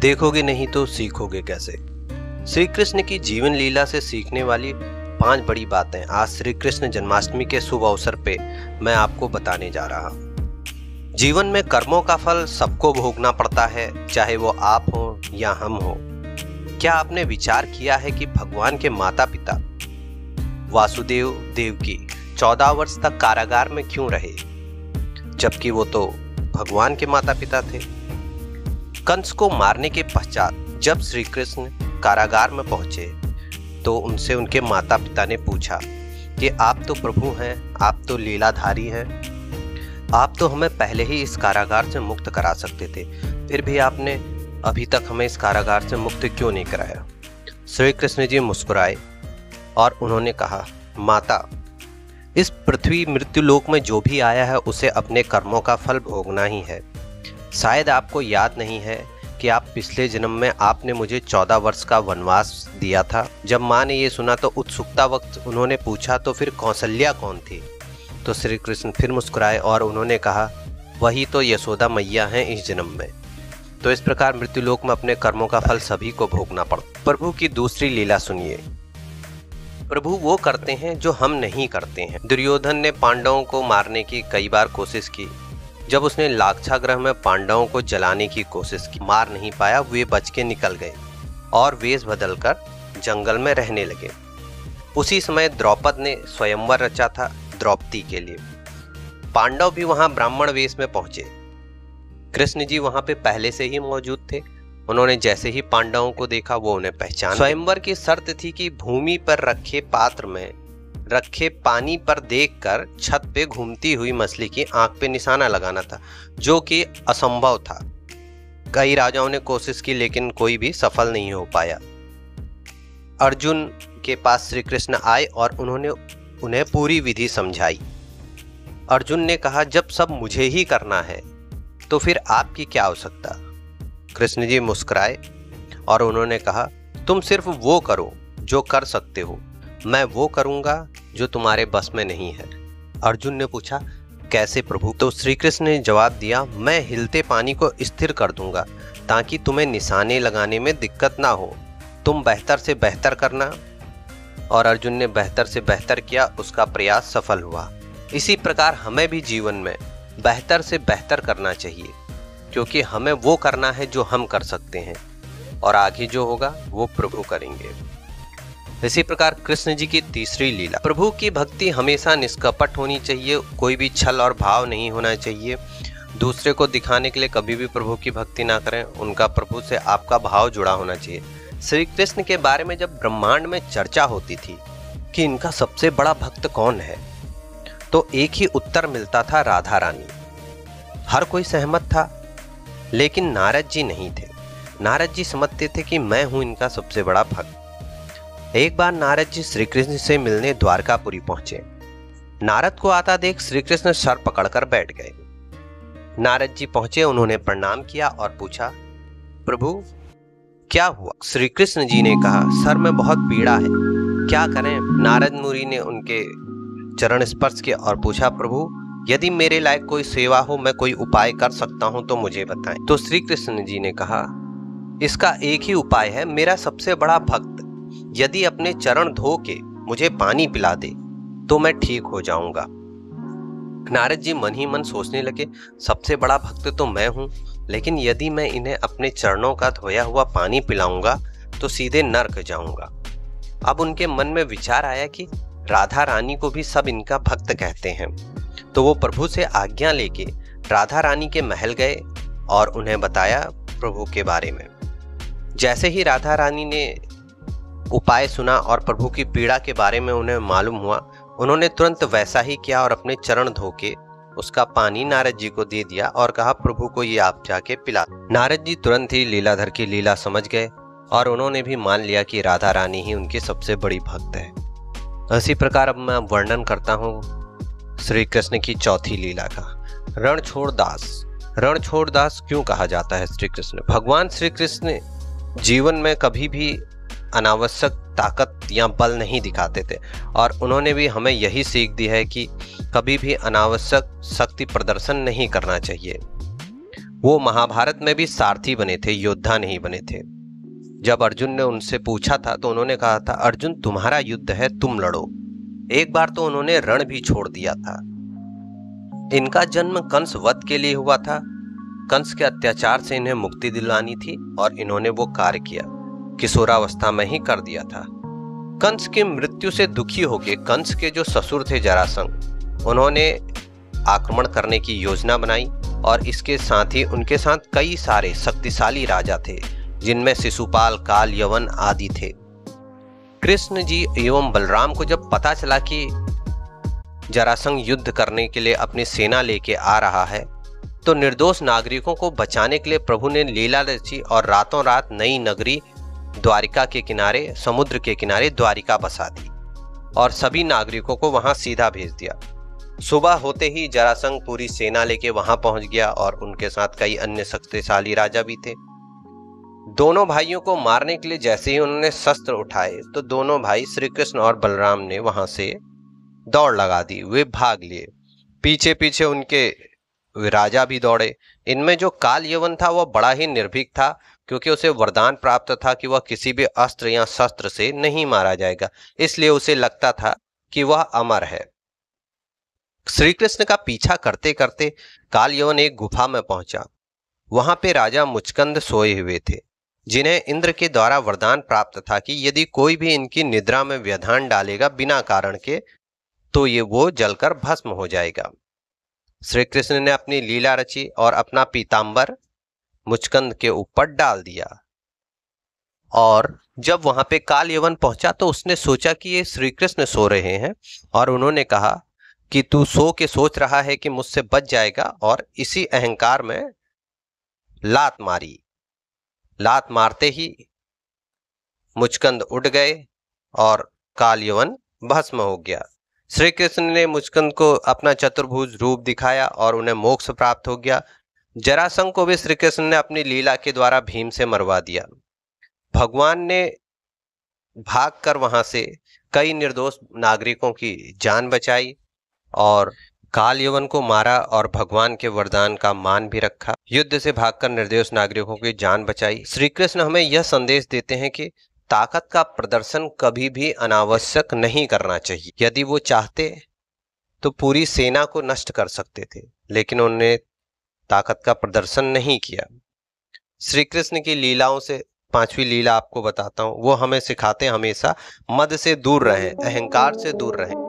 देखोगे नहीं तो सीखोगे कैसे। श्री कृष्ण की जीवन लीला से सीखने वाली 5 बड़ी बातें आज श्री कृष्ण जन्माष्टमी के शुभ अवसर पे मैं आपको बताने जा रहा हूँ। जीवन में कर्मों का फल सबको भोगना पड़ता है, चाहे वो आप हो या हम हो। क्या आपने विचार किया है कि भगवान के माता पिता वासुदेव देवकी 14 वर्ष तक कारागार में क्यों रहे, जबकि वो तो भगवान के माता पिता थे। कंस को मारने के पश्चात जब श्री कृष्ण कारागार में पहुंचे तो उनसे उनके माता पिता ने पूछा कि आप तो प्रभु हैं, आप तो लीलाधारी हैं, आप तो हमें पहले ही इस कारागार से मुक्त करा सकते थे, फिर भी आपने अभी तक हमें इस कारागार से मुक्त क्यों नहीं कराया। श्री कृष्ण जी मुस्कुराए और उन्होंने कहा, माता, इस पृथ्वी मृत्युलोक में जो भी आया है उसे अपने कर्मों का फल भोगना ही है। शायद आपको याद नहीं है कि आप पिछले जन्म में आपने मुझे 14 वर्ष का वनवास दिया था। जब माँ ने ये सुना तो उत्सुकता वक्त उन्होंने पूछा, तो फिर कौशल्या कौन थी? तो श्री कृष्ण फिर मुस्कुराए और उन्होंने कहा, वही तो यशोदा मैया हैं इस जन्म में। तो इस प्रकार मृत्युलोक में अपने कर्मों का फल सभी को भोगना पड़ता। प्रभु की दूसरी लीला सुनिए। प्रभु वो करते हैं जो हम नहीं करते हैं। दुर्योधन ने पांडवों को मारने की कई बार कोशिश की। जब उसने लाक्षागृह में पांडवों को जलाने की कोशिश की, मार नहीं पाया, वे बच के निकल गए और वेश बदलकर जंगल में रहने लगे। उसी समय द्रौपद ने स्वयंवर रचा था द्रौपदी के लिए। पांडव भी वहां ब्राह्मण वेश में पहुंचे। कृष्ण जी वहां पे पहले से ही मौजूद थे। उन्होंने जैसे ही पांडवों को देखा वो उन्हें पहचाना। स्वयंवर की शर्त थी कि भूमि पर रखे पात्र में रखे पानी पर देखकर छत पे घूमती हुई मछली की आंख पे निशाना लगाना था, जो कि असंभव था। कई राजाओं ने कोशिश की लेकिन कोई भी सफल नहीं हो पाया। अर्जुन के पास श्री कृष्ण आए और उन्होंने उन्हें पूरी विधि समझाई। अर्जुन ने कहा, जब सब मुझे ही करना है तो फिर आपकी क्या आवश्यकता। कृष्ण जी मुस्कुराए और उन्होंने कहा, तुम सिर्फ वो करो जो कर सकते हो, मैं वो करूंगा जो तुम्हारे बस में नहीं है। अर्जुन ने पूछा, कैसे प्रभु? तो श्री कृष्ण ने जवाब दिया, मैं हिलते पानी को स्थिर कर दूंगा ताकि तुम्हें निशाने लगाने में दिक्कत ना हो। तुम बेहतर से बेहतर करना। और अर्जुन ने बेहतर से बेहतर किया, उसका प्रयास सफल हुआ। इसी प्रकार हमें भी जीवन में बेहतर से बेहतर करना चाहिए, क्योंकि हमें वो करना है जो हम कर सकते हैं और आगे जो होगा वो प्रभु करेंगे। इसी प्रकार कृष्ण जी की तीसरी लीला। प्रभु की भक्ति हमेशा निष्कपट होनी चाहिए, कोई भी छल और भाव नहीं होना चाहिए। दूसरे को दिखाने के लिए कभी भी प्रभु की भक्ति ना करें, उनका प्रभु से आपका भाव जुड़ा होना चाहिए। श्री कृष्ण के बारे में जब ब्रह्मांड में चर्चा होती थी कि इनका सबसे बड़ा भक्त कौन है, तो एक ही उत्तर मिलता था, राधा रानी। हर कोई सहमत था, लेकिन नारद जी नहीं थे। नारद जी समझते थे कि मैं हूं इनका सबसे बड़ा भक्त। एक बार नारद जी श्री कृष्ण से मिलने द्वारकापुरी पहुंचे। नारद को आता देख श्री कृष्ण सर पकड़कर बैठ गए। नारद जी पहुंचे, उन्होंने प्रणाम किया और पूछा, प्रभु क्या हुआ? श्री कृष्ण जी ने कहा, सर में बहुत पीड़ा है, क्या करें? नारद मुनि ने उनके चरण स्पर्श किया और पूछा, प्रभु यदि मेरे लायक कोई सेवा हो, मैं कोई उपाय कर सकता हूं तो मुझे बताएं। तो श्री कृष्ण जी ने कहा, इसका एक ही उपाय है। मेरा सबसे बड़ा भक्त यदि अपने चरण धो के मुझे पानी पिला दे तो मैं ठीक हो जाऊंगा। नारद जी मन ही मन सोचने लगे, सबसे बड़ा भक्त तो मैं हूं, लेकिन यदि मैं इन्हें अपने चरणों का धोया हुआ पानी पिलाऊंगा तो सीधे नर्क जाऊंगा। अब उनके मन में विचार आया कि राधा रानी को भी सब इनका भक्त कहते हैं। तो वो प्रभु से आज्ञा लेके राधा रानी के महल गए और उन्हें बताया प्रभु के बारे में। जैसे ही राधा रानी ने उपाय सुना और प्रभु की पीड़ा के बारे में उन्हें मालूम हुआ, उन्होंने तुरंत वैसा ही किया और अपने चरण धोके उसका पानी नारद जी को दे दिया और कहा, प्रभु को ये आप जाके पिला। नारद जी तुरंत ही लीलाधर की लीला समझ गए और उन्होंने भी मान लिया कि राधा रानी ही उनकी सबसे बड़ी भक्त है। इसी प्रकार अब मैं वर्णन करता हूँ श्री कृष्ण की चौथी लीला का। रणछोड़ दास। रणछोड़ दास क्यों कहा जाता है श्री कृष्ण? भगवान श्री कृष्ण जीवन में कभी भी अनावश्यक ताकत या बल नहीं दिखाते थे और उन्होंने भी हमें यही सीख दी है कि कभी भी अनावश्यक शक्ति प्रदर्शन नहीं करना चाहिए। वो महाभारत में भी सारथी बने थे, योद्धा नहीं बने थे। जब अर्जुन ने उनसे पूछा था तो उन्होंने कहा था, अर्जुन तुम्हारा युद्ध है, तुम लड़ो। एक बार तो उन्होंने रण भी छोड़ दिया था। इनका जन्म कंस वध के लिए हुआ था। कंस के अत्याचार से इन्हें मुक्ति दिलानी थी और इन्होंने वो कार्य किया। किशोरावस्था में ही कर दिया था। कंस की मृत्यु से दुखी होकर कंस के जो ससुर थे जरासंध, उन्होंने आक्रमण करने की योजना बनाई और इसके साथ ही उनके साथ कई सारे शक्तिशाली राजा थे, जिनमें शिशुपाल, काल, यवन आदि थे। कृष्ण जी एवं बलराम को जब पता चला कि जरासंध युद्ध करने के लिए अपनी सेना लेके आ रहा है, तो निर्दोष नागरिकों को बचाने के लिए प्रभु ने लीला रची और रातों रात नई नगरी द्वारिका के किनारे, समुद्र के किनारे द्वारिका बसा दी और सभी नागरिकों को वहां सीधा भेज दिया। सुबह होते ही जरासंध पूरी सेना लेके वहां पहुंच गया और उनके साथ कई अन्य शक्तिशाली राजा भी थे। दोनों भाइयों को मारने के लिए जैसे ही उन्होंने शस्त्र उठाए तो दोनों भाई श्री कृष्ण और बलराम ने वहां से दौड़ लगा दी। वे भाग लिए। पीछे पीछे उनके राजा भी दौड़े। इनमें जो काल यवन था वह बड़ा ही निर्भीक था, क्योंकि उसे वरदान प्राप्त था कि वह किसी भी अस्त्र या शस्त्र से नहीं मारा जाएगा, इसलिए उसे लगता था कि वह अमर है। श्री कृष्ण का पीछा करते करते काल यवन एक गुफा में पहुंचा। वहां पे राजा मुचकंद सोए हुए थे, जिन्हें इंद्र के द्वारा वरदान प्राप्त था कि यदि कोई भी इनकी निद्रा में व्यवधान डालेगा बिना कारण के, तो ये वो जलकर भस्म हो जाएगा। श्री कृष्ण ने अपनी लीला रची और अपना पीतांबर मुचकंद के ऊपर डाल दिया। और जब वहां पे काल यवन पहुंचा तो उसने सोचा कि ये श्री कृष्ण सो रहे हैं और उन्होंने कहा कि तू सो के सोच रहा है कि मुझसे बच जाएगा, और इसी अहंकार में लात मारी। लात मारते ही मुचकंद उड़ गए और काल यवन भस्म हो गया। श्री कृष्ण ने मुचकंद को अपना चतुर्भुज रूप दिखाया और उन्हें मोक्ष प्राप्त हो गया। जरासंध को भी श्री कृष्ण ने अपनी लीला के द्वारा भीम से मरवा दिया। भगवान ने भागकर वहां से कई निर्दोष नागरिकों की जान बचाई और काल यवन को मारा और भगवान के वरदान का मान भी रखा। युद्ध से भागकर निर्दोष नागरिकों की जान बचाई। श्री कृष्ण हमें यह संदेश देते हैं कि ताकत का प्रदर्शन कभी भी अनावश्यक नहीं करना चाहिए। यदि वो चाहते तो पूरी सेना को नष्ट कर सकते थे, लेकिन उन्होंने ताकत का प्रदर्शन नहीं किया। श्री कृष्ण की लीलाओं से पांचवी लीला आपको बताता हूं। वो हमें सिखाते हैं हमेशा मद से दूर रहें, अहंकार से दूर रहें।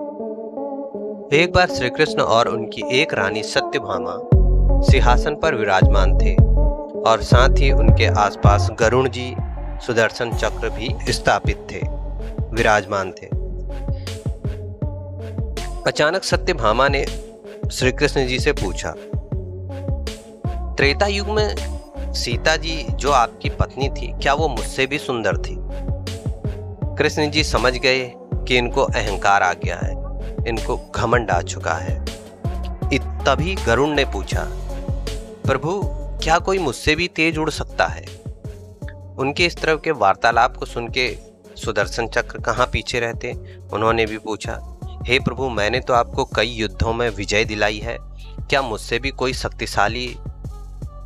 एक बार श्री कृष्ण और उनकी एक रानी सत्यभामा सिंहासन पर विराजमान थे और साथ ही उनके आसपास गरुण जी, सुदर्शन चक्र भी स्थापित थे, विराजमान थे। अचानक सत्यभामा ने श्री कृष्ण जी से पूछा, त्रेता युग में सीता जी जो आपकी पत्नी थी, क्या वो मुझसे भी सुंदर थी? कृष्ण जी समझ गए कि इनको अहंकार आ गया है, इनको घमंड आ चुका है। तभी गरुण ने पूछा, प्रभु क्या कोई मुझसे भी तेज उड़ सकता है? उनके इस तरह के वार्तालाप को सुन के सुदर्शन चक्र कहाँ पीछे रहते। उन्होंने भी पूछा, हे प्रभु मैंने तो आपको कई युद्धों में विजय दिलाई है, क्या मुझसे भी कोई शक्तिशाली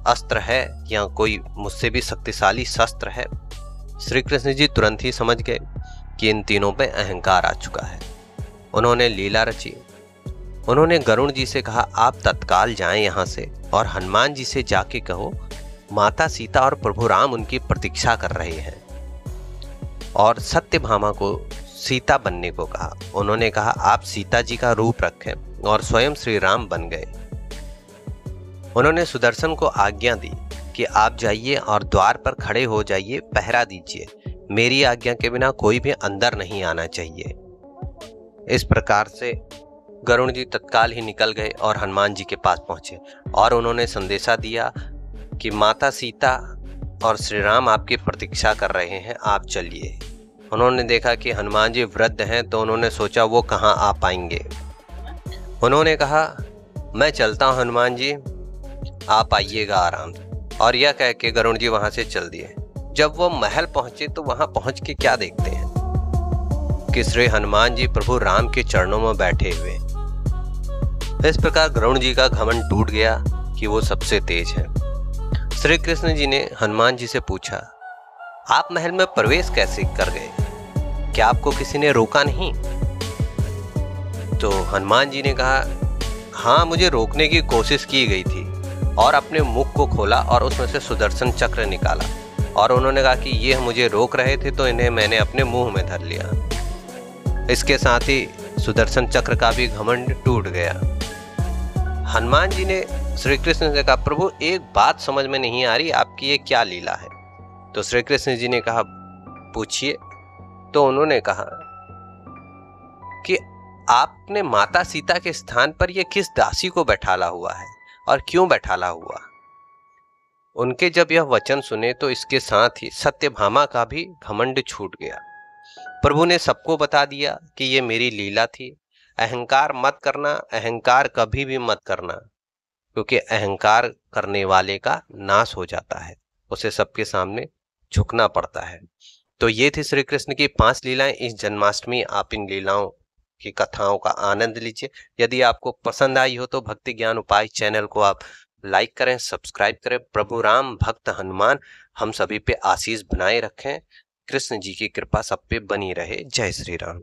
अस्त्र है या कोई मुझसे भी शक्तिशाली शस्त्र है? श्री कृष्ण जी तुरंत ही समझ गए कि इन तीनों पे अहंकार आ चुका है। उन्होंने लीला रची। उन्होंने गरुण जी से कहा, आप तत्काल जाएं यहाँ से और हनुमान जी से जाके कहो माता सीता और प्रभु राम उनकी प्रतीक्षा कर रहे हैं। और सत्यभामा को सीता बनने को कहा। उन्होंने कहा, आप सीता जी का रूप रखें, और स्वयं श्री राम बन गए। उन्होंने सुदर्शन को आज्ञा दी कि आप जाइए और द्वार पर खड़े हो जाइए, पहरा दीजिए, मेरी आज्ञा के बिना कोई भी अंदर नहीं आना चाहिए। इस प्रकार से गरुण जी तत्काल ही निकल गए और हनुमान जी के पास पहुंचे और उन्होंने संदेशा दिया कि माता सीता और श्री राम आपकी प्रतीक्षा कर रहे हैं, आप चलिए। उन्होंने देखा कि हनुमान जी वृद्ध हैं, तो उन्होंने सोचा वो कहाँ आ पाएंगे। उन्होंने कहा, मैं चलता हूँ हनुमान जी, आप आइएगा आराम से। और यह कह के गरुण जी वहां से चल दिए। जब वो महल पहुंचे तो वहां पहुंच के क्या देखते हैं कि श्री हनुमान जी प्रभु राम के चरणों में बैठे हुए। इस प्रकार गरुण जी का घमंड टूट गया कि वो सबसे तेज है। श्री कृष्ण जी ने हनुमान जी से पूछा, आप महल में प्रवेश कैसे कर गए? क्या आपको किसी ने रोका नहीं? तो हनुमान जी ने कहा, हाँ, मुझे रोकने की कोशिश की गई थी और अपने मुख को खोला और उसमें से सुदर्शन चक्र निकाला और उन्होंने कहा कि ये मुझे रोक रहे थे तो इन्हें मैंने अपने मुंह में धर लिया। इसके साथ ही सुदर्शन चक्र का भी घमंड टूट गया। हनुमान जी ने श्री कृष्ण से कहा, प्रभु एक बात समझ में नहीं आ रही, आपकी ये क्या लीला है? तो श्री कृष्ण जी ने कहा, पूछिए। तो उन्होंने कहा कि आपने माता सीता के स्थान पर यह किस दासी को बैठाला हुआ है और क्यों बैठाला हुआ? उनके जब यह वचन सुने तो इसके साथ ही सत्यभामा का भी घमंड छूट गया। प्रभु ने सबको बता दिया कि ये मेरी लीला थी। अहंकार मत करना, अहंकार कभी भी मत करना, क्योंकि अहंकार करने वाले का नाश हो जाता है, उसे सबके सामने झुकना पड़ता है। तो ये थी श्री कृष्ण की 5 लीलाएं। इस जन्माष्टमी आप इन लीलाओं की कथाओं का आनंद लीजिए। यदि आपको पसंद आई हो तो भक्ति ज्ञान उपाय चैनल को आप लाइक करें, सब्सक्राइब करें। प्रभु राम भक्त हनुमान हम सभी पे आशीष बनाए रखें। कृष्ण जी की कृपा सब पे बनी रहे। जय श्री राम।